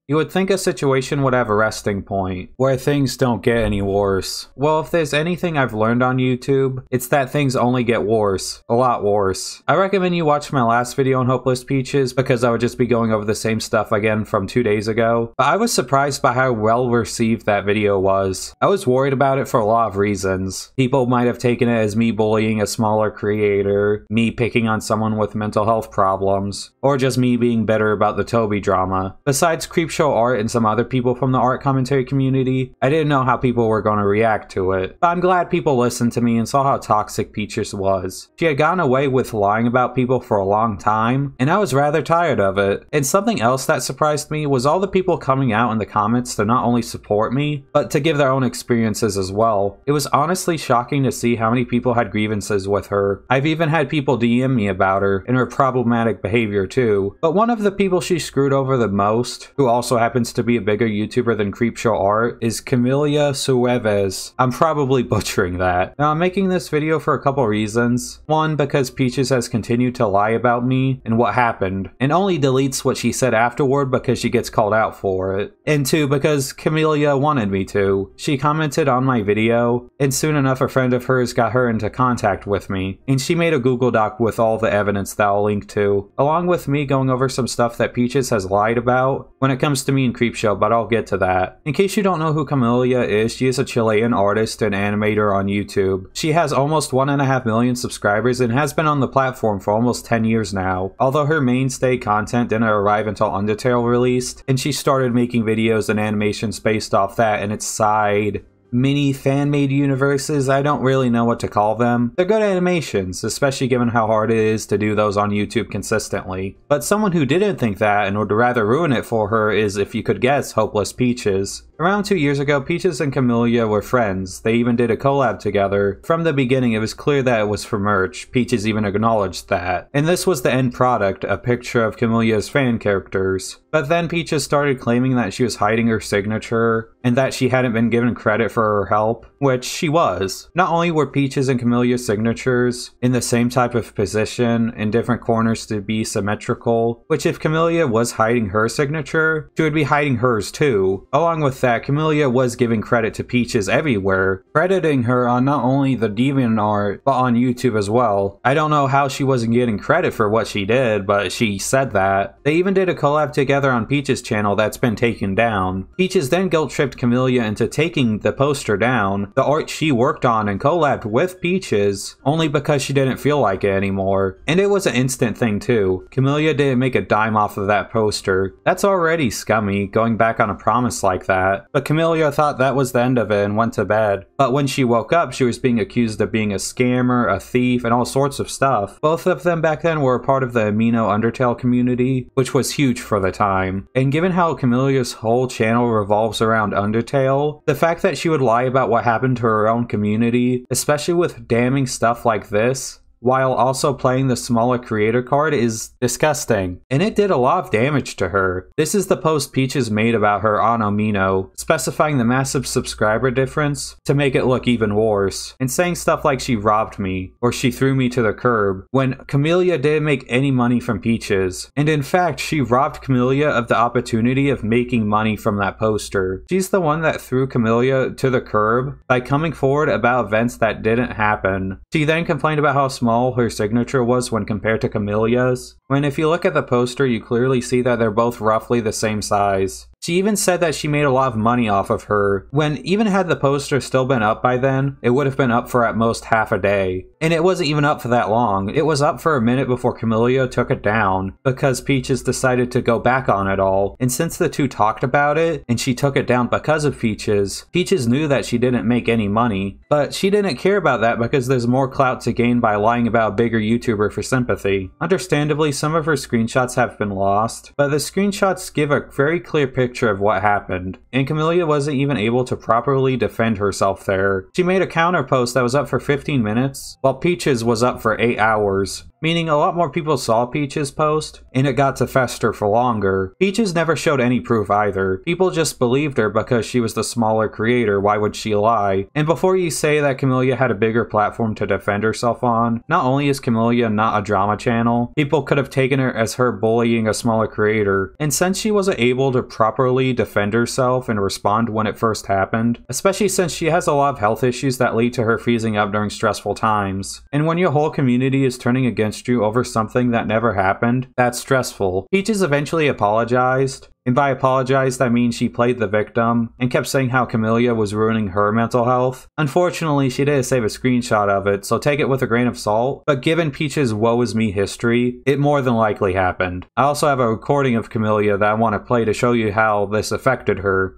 You would think a situation would have a resting point, where things don't get any worse. Well, if there's anything I've learned on YouTube, it's that things only get worse. A lot worse. I recommend you watch my last video on Hopeless Peaches, because I would just be going over the same stuff again from 2 days ago. But I was surprised by how well received that video was. I was worried about it for a lot of reasons. People might have taken it as me bullying a smaller creator, me picking on someone with mental health problems, or just me being bitter about the Toby drama. Besides Creepshow Art and some other people from the art commentary community, I didn't know how people were going to react to it. But I'm glad people listened to me and saw how toxic Peaches was. She had gotten away with lying about people for a long time, and I was rather tired of it. And something else that surprised me was all the people coming out in the comments to not only support me, but to give their own experiences as well. It was honestly shocking to see how many people had grievances with her. I've even had people DM me about her and her problematic behavior too. But one of the people she screwed over the most, who also happens to be a bigger YouTuber than Creepshow Art, is Camila Sueves. I'm probably butchering that. Now I'm making this video for a couple reasons. One, because Peaches has continued to lie about me and what happened, and only deletes what she said afterward because she gets called out for it. And two, because Camelia wanted me to. She commented on my video, and soon enough a friend of hers got her into contact with me, and she made a Google Doc with all the evidence that I'll link to, along with me going over some stuff that Peaches has lied about when it comes to me and Creepshow, but I'll get to that. In case you don't know who Camelia is, she is a Chilean artist and animator on YouTube. She has almost 1.5 million subscribers and has been on the platform for almost 10 years now, although her mainstay content didn't arrive until Undertale released, and she started making videos and animations based off that and its side mini fan-made universes. I don't really know what to call them. They're good animations, especially given how hard it is to do those on YouTube consistently. But someone who didn't think that and would rather ruin it for her is, if you could guess, Hopeless Peaches. Around 2 years ago, Peaches and Camelia were friends. They even did a collab together. From the beginning, it was clear that it was for merch. Peaches even acknowledged that. And this was the end product, a picture of Camelia's fan characters. But then Peaches started claiming that she was hiding her signature, and that she hadn't been given credit for her help, which she was. Not only were Peaches and Camelia's signatures in the same type of position, in different corners to be symmetrical, which if Camelia was hiding her signature, she would be hiding hers too. Along with that, Camelia was giving credit to Peaches everywhere, crediting her on not only the DeviantArt, but on YouTube as well. I don't know how she wasn't getting credit for what she did, but she said that. They even did a collab together on Peaches' channel that's been taken down. Peaches then guilt-tripped Camelia into taking the poster down, the art she worked on and collabed with Peaches, only because she didn't feel like it anymore. And it was an instant thing too. Camelia didn't make a dime off of that poster. That's already scummy, going back on a promise like that. But Camelia thought that was the end of it and went to bed. But when she woke up, she was being accused of being a scammer, a thief, and all sorts of stuff. Both of them back then were a part of the Amino Undertale community, which was huge for the time. And given how Camelia's whole channel revolves around Undertale, the fact that she would lie about what happened to her own community, especially with damning stuff like this, while also playing the smaller creator card, is disgusting. And it did a lot of damage to her. This is the post Peaches made about her on Amino, specifying the massive subscriber difference to make it look even worse, and saying stuff like she robbed me, or she threw me to the curb, when Camelia didn't make any money from Peaches. And in fact, she robbed Camelia of the opportunity of making money from that poster. She's the one that threw Camelia to the curb by coming forward about events that didn't happen. She then complained about how small her signature was when compared to Camelia's, when if you look at the poster you clearly see that they're both roughly the same size. She even said that she made a lot of money off of her, when even had the poster still been up by then, it would have been up for at most half a day. And it wasn't even up for that long. It was up for a minute before Camelia took it down, because Peaches decided to go back on it all. And since the two talked about it, and she took it down because of Peaches, Peaches knew that she didn't make any money. But she didn't care about that because there's more clout to gain by lying about a bigger YouTuber for sympathy. Understandably, some of her screenshots have been lost, but the screenshots give a very clear picture of what happened, and Camelia wasn't even able to properly defend herself there. She made a counter post that was up for 15 minutes, while Peaches was up for 8 hours. meaning a lot more people saw Peach's post, and it got to fester for longer. Peaches never showed any proof either. People just believed her because she was the smaller creator, why would she lie? And before you say that Camellia had a bigger platform to defend herself on, not only is Camellia not a drama channel, people could have taken her as her bullying a smaller creator. And since she wasn't able to properly defend herself and respond when it first happened, especially since she has a lot of health issues that lead to her freezing up during stressful times. And when your whole community is turning against you over something that never happened, that's stressful. Peaches eventually apologized. And by apologized, I mean she played the victim and kept saying how Camellia was ruining her mental health. Unfortunately, she didn't save a screenshot of it, so take it with a grain of salt. But given Peach's woe is me history, it more than likely happened. I also have a recording of Camellia that I want to play to show you how this affected her.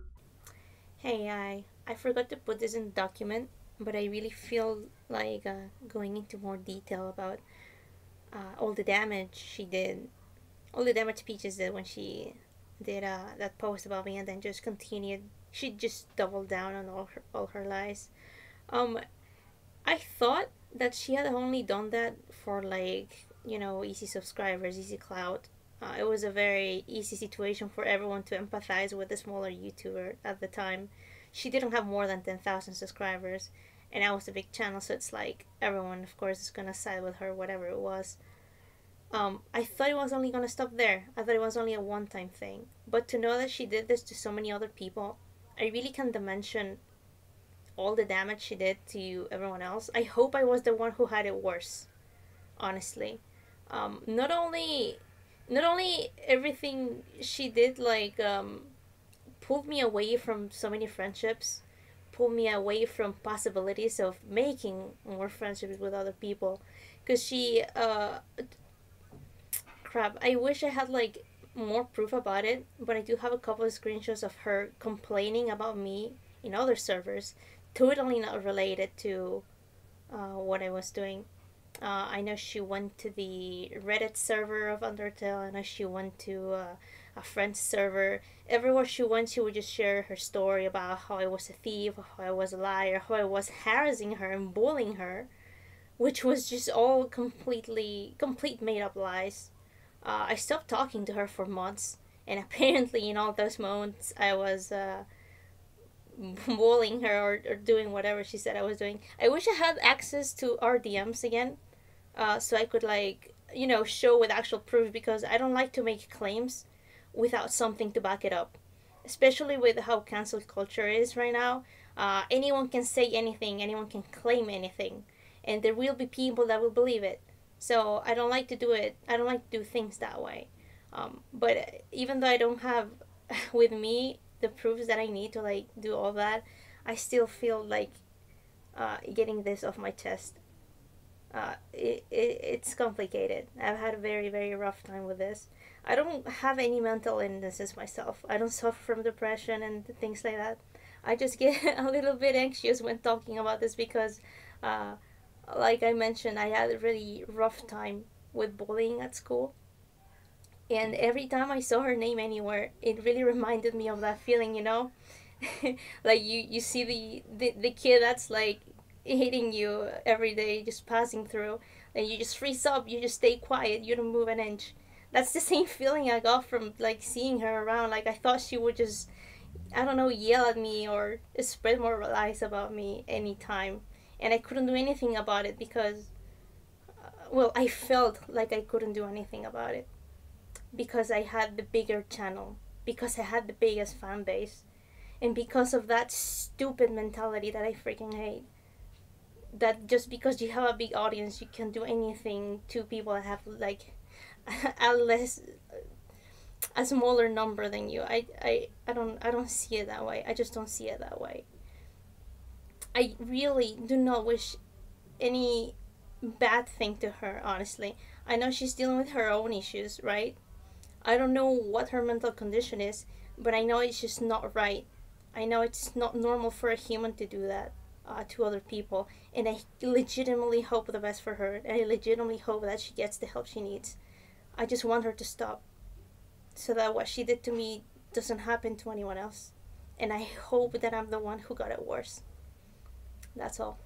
Hey, I forgot to put this in the document, but I really feel like going into more detail about all the damage she did, all the damage Peaches did when she did that post about me, and then just continued. She just doubled down on all her lies. I thought that she had only done that for, like, you know, easy subscribers, easy clout. It was a very easy situation for everyone to empathize with the smaller YouTuber at the time. She didn't have more than 10,000 subscribers, and I was a big channel, so it's like everyone, of course, is gonna side with her, whatever it was. I thought it was only gonna stop there. I thought it was only a one-time thing. But to know that she did this to so many other people, I really can't dimension all the damage she did to everyone else. I hope I was the one who had it worse, honestly. Not only everything she did, like, pulled me away from so many friendships, pulled me away from possibilities of making more friendships with other people, because she crap, I wish I had, like, more proof about it, but I do have a couple of screenshots of her complaining about me in other servers, totally not related to what I was doing. I know she went to the Reddit server of Undertale. I know she went to a friend's server. Everywhere she went, she would just share her story about how I was a thief, how I was a liar, how I was harassing her and bullying her, which was just all complete made up lies. I stopped talking to her for months, and apparently in all those moments I was bullying her or doing whatever she said I was doing. I wish I had access to our DMs again, so I could, like, you know, show with actual proof, because I don't like to make claims without something to back it up, especially with how cancel culture is right now. Anyone can say anything, anyone can claim anything, and there will be people that will believe it. So I don't like to do it. I don't like to do things that way. But even though I don't have with me the proofs that I need to, like, do all that, I still feel like getting this off my chest. It's complicated. I've had a very, very rough time with this. I don't have any mental illnesses myself. I don't suffer from depression and things like that. I just get a little bit anxious when talking about this because like I mentioned, I had a really rough time with bullying at school. And every time I saw her name anywhere, it really reminded me of that feeling, you know? Like you see the kid that's, like, hitting you every day, just passing through, and you just freeze up, you just stay quiet, you don't move an inch. That's the same feeling I got from, like, seeing her around. Like, I thought she would just, I don't know, yell at me or spread more lies about me anytime. And I couldn't do anything about it because, well, I felt like I couldn't do anything about it because I had the bigger channel, because I had the biggest fan base, and because of that stupid mentality that I freaking hate. That just because you have a big audience, you can do anything to people that have, like, a smaller number than you. I don't see it that way. I just don't see it that way. I really do not wish any bad thing to her, honestly. I know she's dealing with her own issues, right? I don't know what her mental condition is, but I know it's just not right. I know it's not normal for a human to do that to other people, and I legitimately hope the best for her, and I legitimately hope that she gets the help she needs. I just want her to stop, so that what she did to me doesn't happen to anyone else, and I hope that I'm the one who got it worse. That's all.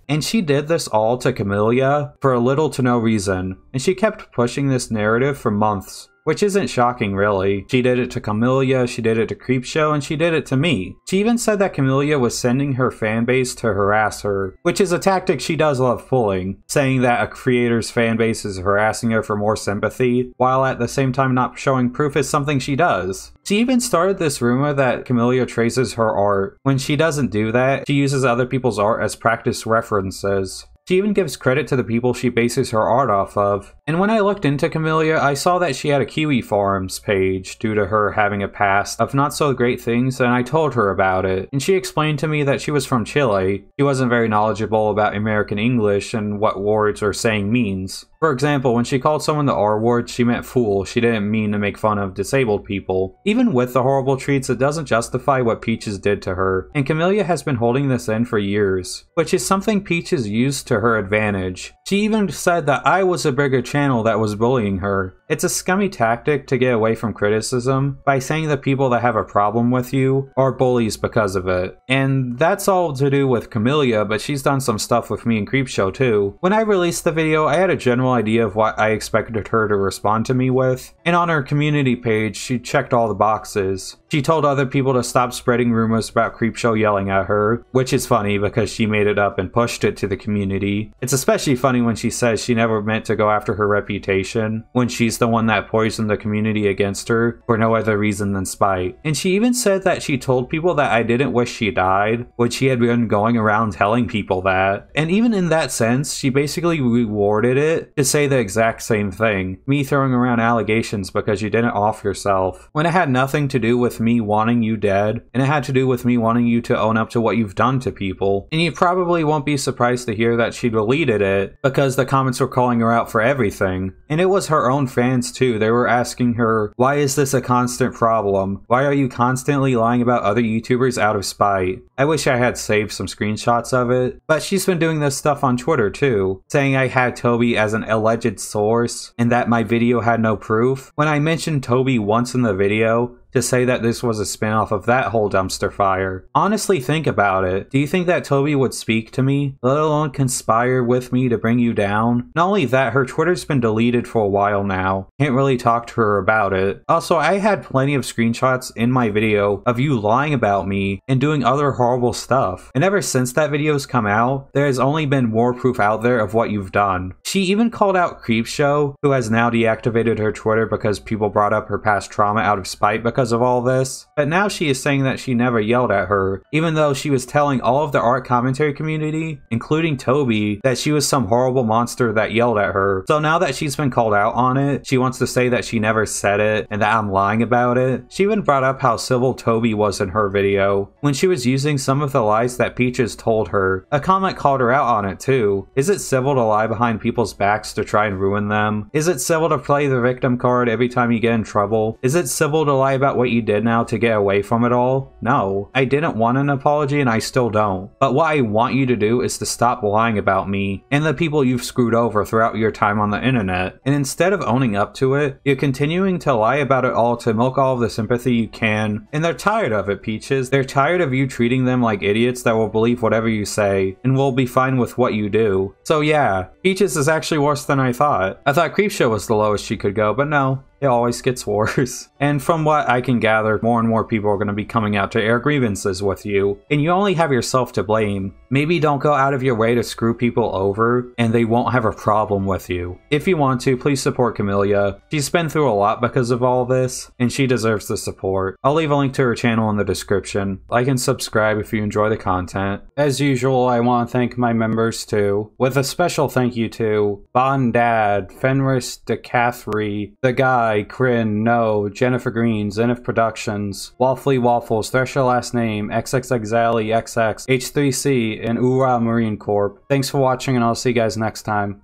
And she did this all to Camellia for little to no reason, and she kept pushing this narrative for months. Which isn't shocking, really. She did it to Camellia, she did it to Creepshow, and she did it to me. She even said that Camellia was sending her fanbase to harass her, which is a tactic she does love pulling, saying that a creator's fanbase is harassing her for more sympathy, while at the same time not showing proof is something she does. She even started this rumor that Camellia traces her art. When she doesn't do that, she uses other people's art as practice references. She even gives credit to the people she bases her art off of. And when I looked into Camellia, I saw that she had a Kiwi Forums page due to her having a past of not so great things, and I told her about it. And she explained to me that she was from Chile. She wasn't very knowledgeable about American English and what words or saying means. For example, when she called someone the R word, she meant fool. She didn't mean to make fun of disabled people. Even with the horrible treats, it doesn't justify what Peaches did to her. And Camellia has been holding this in for years, which is something Peaches used to her advantage. She even said that I was a bigger channel that was bullying her. It's a scummy tactic to get away from criticism by saying that people that have a problem with you are bullies because of it. And that's all to do with Camellia, but she's done some stuff with me and Creepshow too. When I released the video, I had a general idea of what I expected her to respond to me with, and on her community page, she checked all the boxes. She told other people to stop spreading rumors about Creepshow yelling at her, which is funny because she made it up and pushed it to the community. It's especially funny when she says she never meant to go after her reputation, when she's the one that poisoned the community against her for no other reason than spite. And she even said that she told people that I didn't wish she died, which she had been going around telling people that. And even in that sense, she basically rewarded it to say the exact same thing, me throwing around allegations because you didn't off yourself, when it had nothing to do with me wanting you dead, and it had to do with me wanting you to own up to what you've done to people. And you probably won't be surprised to hear that she deleted it, because the comments were calling her out for everything. And it was her own fans too. They were asking her, why is this a constant problem? Why are you constantly lying about other YouTubers out of spite? I wish I had saved some screenshots of it, but she's been doing this stuff on Twitter too, saying I had Toby as an alleged source and that my video had no proof. When I mentioned Toby once in the video, to say that this was a spin-off of that whole dumpster fire. Honestly, think about it. Do you think that Toby would speak to me, let alone conspire with me to bring you down? Not only that, her Twitter's been deleted for a while now. Can't really talk to her about it. Also, I had plenty of screenshots in my video of you lying about me and doing other horrible stuff. And ever since that video's come out, there has only been more proof out there of what you've done. She even called out Creepshow, who has now deactivated her Twitter because people brought up her past trauma out of spite because of all this. But now she is saying that she never yelled at her, even though she was telling all of the art commentary community, including Toby, that she was some horrible monster that yelled at her. So now that she's been called out on it, she wants to say that she never said it and that I'm lying about it. She even brought up how civil Toby was in her video, when she was using some of the lies that Peaches told her. A comment called her out on it too. Is it civil to lie behind people's backs to try and ruin them? Is it civil to play the victim card every time you get in trouble? Is it civil to lie about what you did now to get away from it all? No. I didn't want an apology and I still don't. But what I want you to do is to stop lying about me and the people you've screwed over throughout your time on the internet. And instead of owning up to it, you're continuing to lie about it all to milk all of the sympathy you can. And they're tired of it, Peaches. They're tired of you treating them like idiots that will believe whatever you say and will be fine with what you do. So yeah, Peaches is actually worse than I thought. I thought Creepshow was the lowest she could go, but no. It always gets worse. And from what I can gather, more and more people are going to be coming out to air grievances with you, and you only have yourself to blame. Maybe don't go out of your way to screw people over, and they won't have a problem with you. If you want to, please support Camellia. She's been through a lot because of all this, and she deserves the support. I'll leave a link to her channel in the description. Like and subscribe if you enjoy the content. As usual, I want to thank my members too, with a special thank you to Bon Dad, Fenris DeCathry, The Guy, Kryn, No, Jennifer Green, Zenith Productions, Waffly Waffles, Thresher Last Name, XXXally, XX, H3C, and Ura Marine Corp. Thanks for watching and I'll see you guys next time.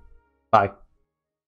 Bye.